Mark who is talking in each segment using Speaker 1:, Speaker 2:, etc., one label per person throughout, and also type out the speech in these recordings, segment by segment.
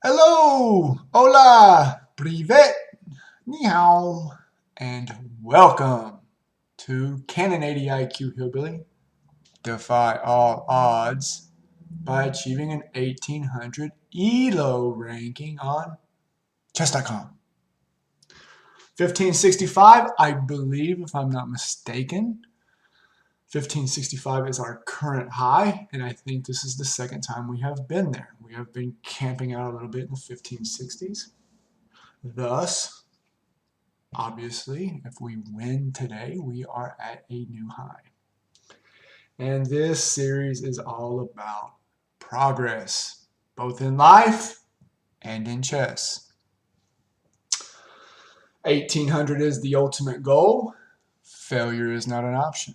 Speaker 1: Hello, hola, privet, ni hao, and welcome to Canon 80 IQ Hillbilly. Defy all odds by achieving an 1800 ELO ranking on chess.com. 1565, I believe, if I'm not mistaken. 1565 is our current high, and I think this is the second time we have been there. We have been camping out a little bit in the 1560s. Thus, obviously, if we win today, we are at a new high. And this series is all about progress, both in life and in chess. 1800 is the ultimate goal. Failure is not an option.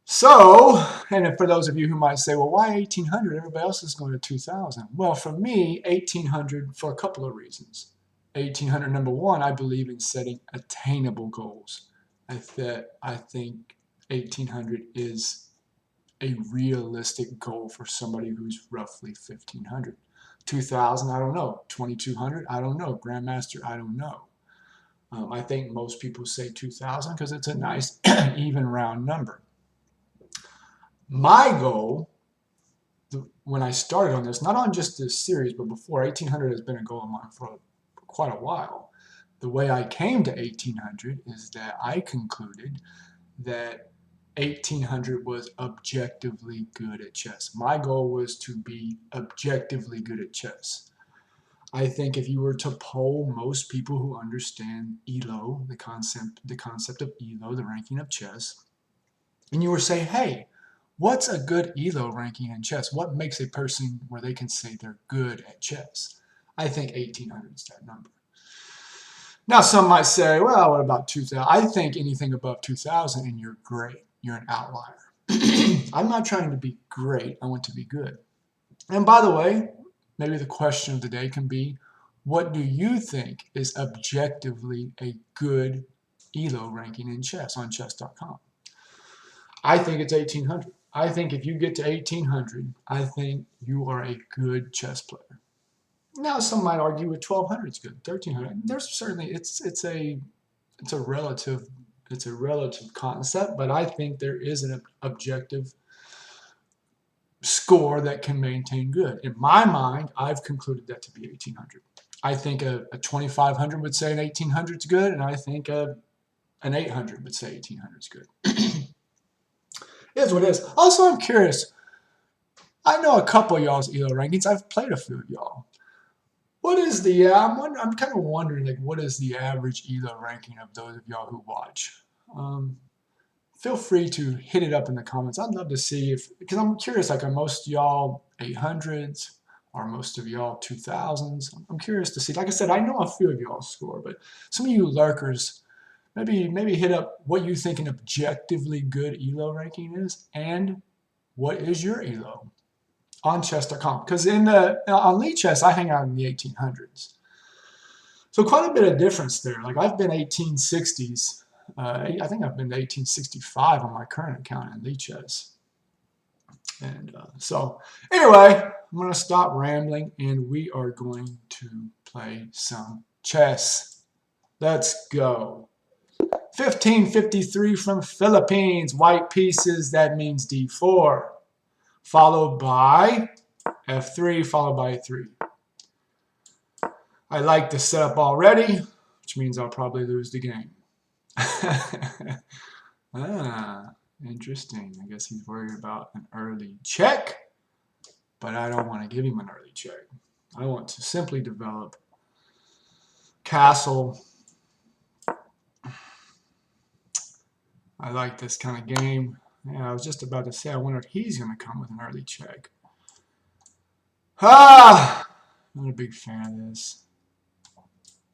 Speaker 1: So, and for those of you who might say, well, why 1800? Everybody else is going to 2000. Well, for me, 1800 for a couple of reasons. 1800, number one, I believe in setting attainable goals. I think 1800 is a realistic goal for somebody who's roughly 1500. 2000, I don't know. 2200, I don't know. Grandmaster, I don't know. I think most people say 2000 because it's a nice even round number. My goal, when I started on this, not on just this series, but before, 1800 has been a goal of mine for quite a while. The way I came to 1800 is that I concluded that 1800 was objectively good at chess. My goal was to be objectively good at chess. I think if you were to poll most people who understand ELO, the concept of ELO, the ranking of chess, and you were to say, hey, what's a good ELO ranking in chess? What makes a person where they can say they're good at chess? I think 1800 is that number. Now, some might say, well, what about 2000? I think anything above 2000 and you're great. You're an outlier. I'm not trying to be great. I want to be good. And by the way, maybe the question of the day can be, what do you think is objectively a good ELO ranking in chess on chess.com? I think it's 1800. I think if you get to 1800, I think you are a good chess player. Now, some might argue with 1200 is good, 1300. There's certainly it's a relative concept, but I think there is an objective score that can maintain good. In my mind, I've concluded that to be 1800. I think a 2500 would say an 1800 is good, and I think an 800 would say 1800 is good. Is what it is. Also, I'm curious. I know a couple of y'all's ELO rankings. I've played a few of y'all. What is the? I'm kind of wondering, like, what is the average ELO ranking of those of y'all who watch? Feel free to hit it up in the comments. I'd love to see because I'm curious, like, are most of y'all 800s? Are most of y'all 2000s? I'm curious to see. Like I said, I know a few of y'all score, but some of you lurkers, maybe hit up what you think an objectively good ELO ranking is, and what is your ELO on chess.com? Because on lichess, I hang out in the 1800s. So quite a bit of difference there. Like I've been 1860s. I think I've been to 1865 on my current account in lichess. And so anyway, I'm going to stop rambling and we are going to play some chess. Let's go. 1553 from Philippines. White pieces, that means d4. Followed by f3, followed by a3. I like the setup already, which means I'll probably lose the game. Interesting. I guess he's worried about an early check, but I don't want to give him an early check. I want to simply develop castle. I like this kind of game. Yeah, I was just about to say, I wonder if he's going to come with an early check. Not a big fan of this.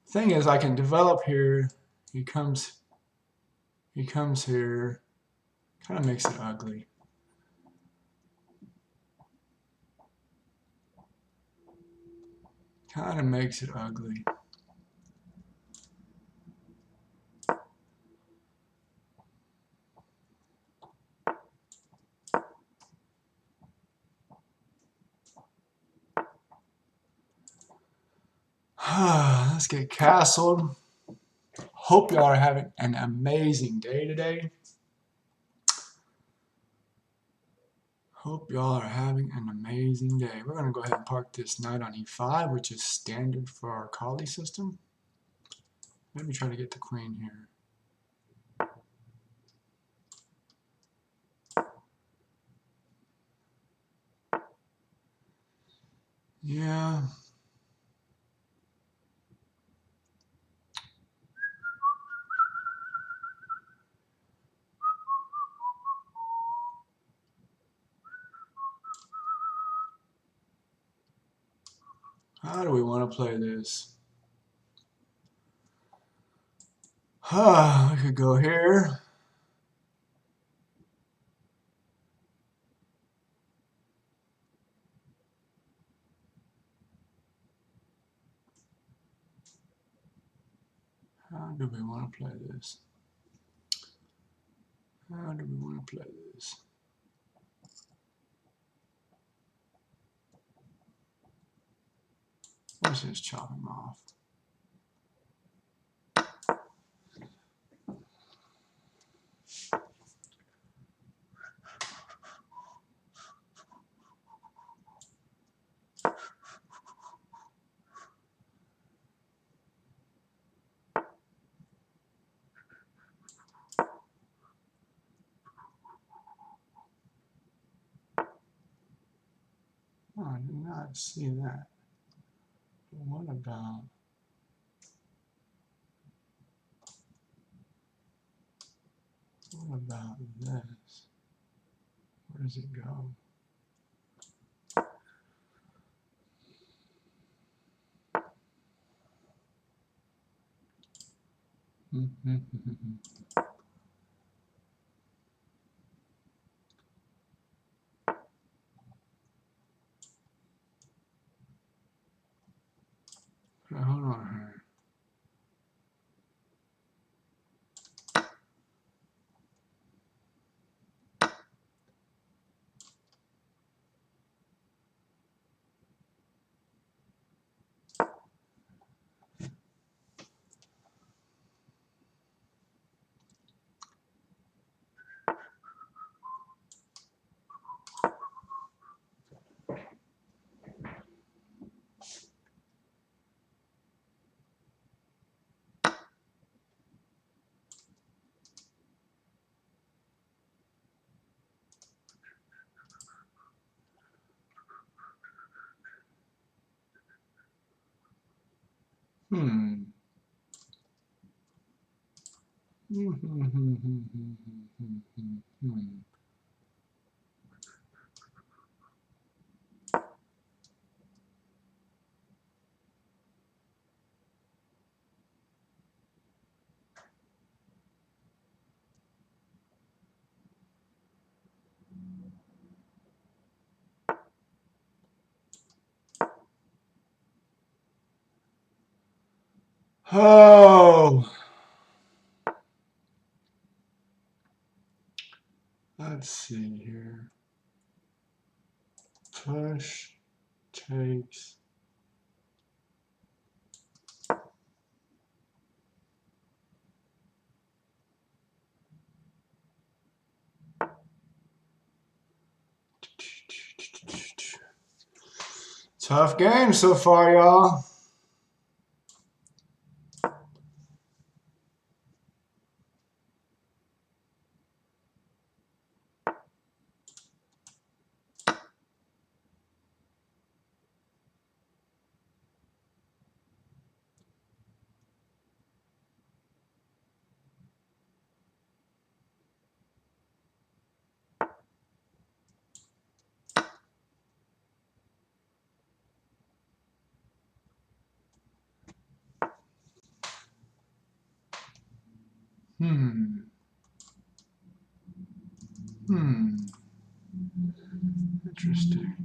Speaker 1: Thing is, I can develop here. He comes here. Kind of makes it ugly. Kind of makes it ugly. Let's get castled. Hope y'all are having an amazing day today. Hope y'all are having an amazing day. We're going to go ahead and park this knight on e5, which is standard for our Kali system. Let me try to get the queen here. Yeah. How do we want to play this? We could go here. How do we want to play this? How do we want to play this? Let's just chop him off. Oh, I did not see that. But what about this? Where does it go? Hold on here. Oh, let's see here. Push takes. Tough game so far, y'all. Interesting.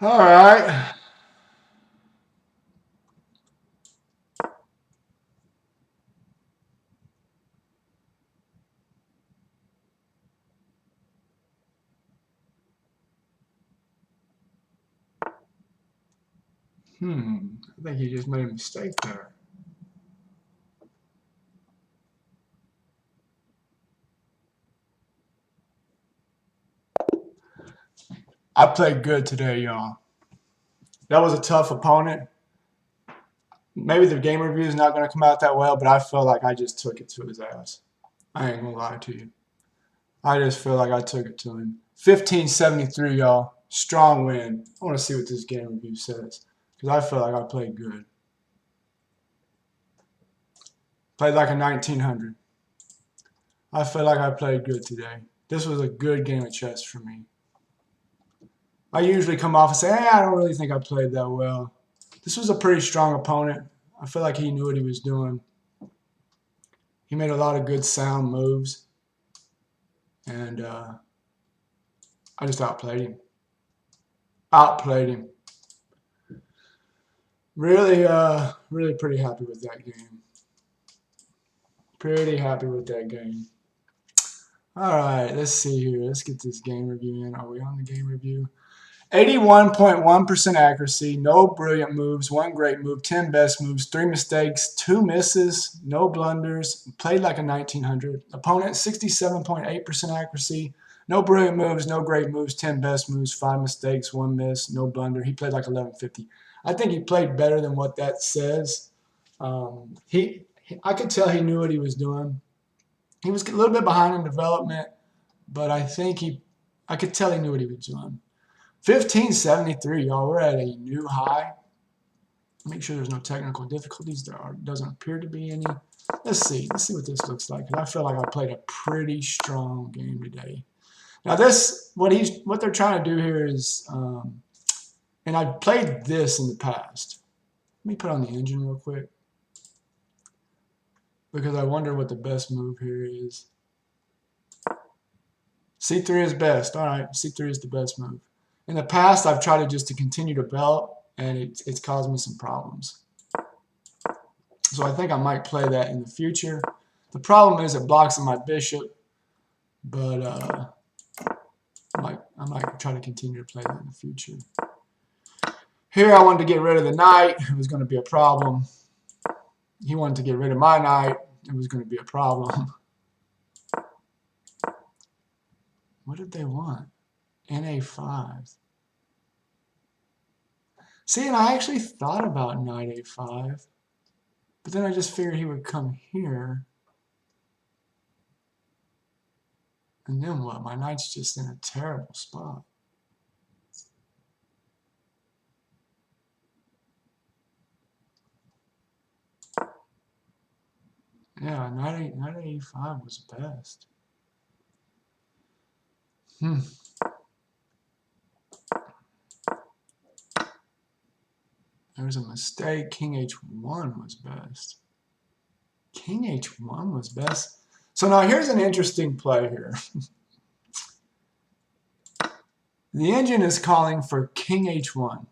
Speaker 1: All right. I think he just made a mistake there. I played good today, y'all. That was a tough opponent. Maybe the game review is not going to come out that well, but I feel like I just took it to his ass. I ain't going to lie to you. I just feel like I took it to him. 1573, y'all. Strong win. I want to see what this game review says because I feel like I played good. Played like a 1900. I feel like I played good today. This was a good game of chess for me. I usually come off and say, hey, I don't really think I played that well. This was a pretty strong opponent. I feel like he knew what he was doing. He made a lot of good sound moves. And I just outplayed him. Outplayed him. Really, really pretty happy with that game. Pretty happy with that game. All right, let's see here. Let's get this game review in. Are we on the game review? 81.1% accuracy, no brilliant moves, one great move, 10 best moves, 3 mistakes, 2 misses, no blunders, played like a 1900. Opponent, 67.8% accuracy, no brilliant moves, no great moves, 10 best moves, 5 mistakes, 1 miss, no blunder. He played like 1150. I think he played better than what that says. I could tell he knew what he was doing. He was a little bit behind in development, but I could tell he knew what he was doing. 1573, y'all. We're at a new high. Make sure there's no technical difficulties. Doesn't appear to be any. Let's see. Let's see what this looks like. I feel like I played a pretty strong game today. Now what they're trying to do here is, and I've played this in the past. Let me put on the engine real quick because I wonder what the best move here is. C3 is best. All right, C3 is the best move. In the past, I've tried to continue to develop, and it's caused me some problems. So I think I might play that in the future. The problem is it blocks my bishop, but I might try to continue to play that in the future. Here I wanted to get rid of the knight. It was going to be a problem. He wanted to get rid of my knight. It was going to be a problem. What did they want? NA5. See, and I actually thought about knight A5. But then I just figured he would come here. And then what? My knight's just in a terrible spot. Yeah, knight A5 was best. There was a mistake. King H1 was best. King H1 was best. So now here's an interesting play here. The engine is calling for King H1.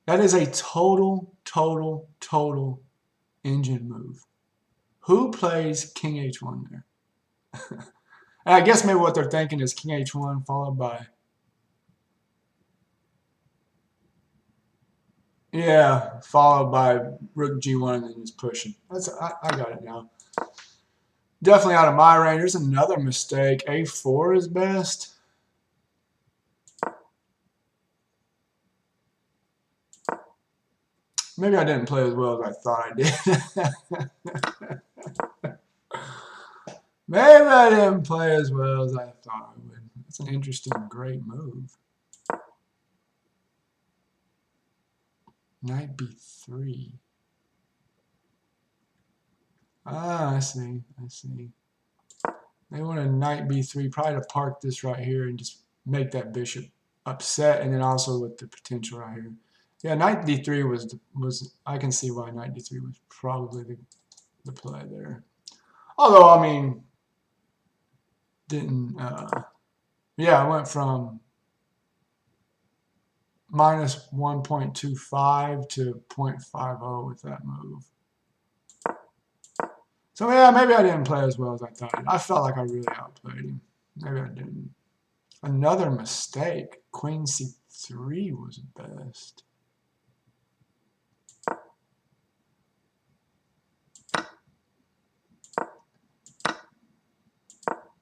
Speaker 1: That is a total engine move. Who plays King H1 there? And I guess maybe what they're thinking is King H1 followed by... Yeah, followed by Rook G1 and then just pushing. I got it now. Definitely out of my range. There's another mistake. A4 is best. Maybe I didn't play as well as I thought I did. Maybe I didn't play as well as I thought I would. That's an interesting, great move. Knight B3. Ah, I see. They want a knight B3, probably to park this right here and just make that bishop upset, and then also with the potential right here. Yeah, knight D3 was I can see why knight D3 was probably the play there. Although, I mean, yeah, I went from minus 1.25 to 0.50 with that move. So yeah, maybe I didn't play as well as I thought. I felt like I really outplayed him. Maybe I didn't. Another mistake. Queen c3 was best.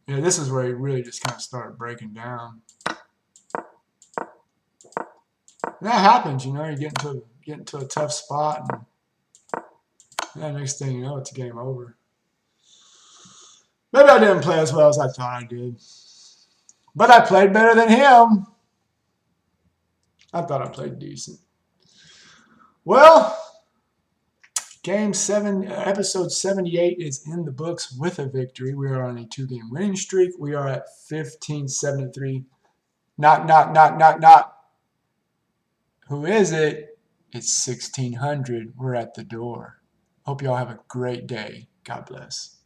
Speaker 1: Yeah, this is where he really just kind of started breaking down. And that happens, you know. You get into a tough spot, and next thing you know, it's game over. Maybe I didn't play as well as I thought I did, but I played better than him. I thought I played decent. Well, game 7, episode 78 is in the books with a victory. We are on a 2-game winning streak. We are at 1573. Not. Who is it? It's 1600. We're at the door. Hope y'all have a great day. God bless.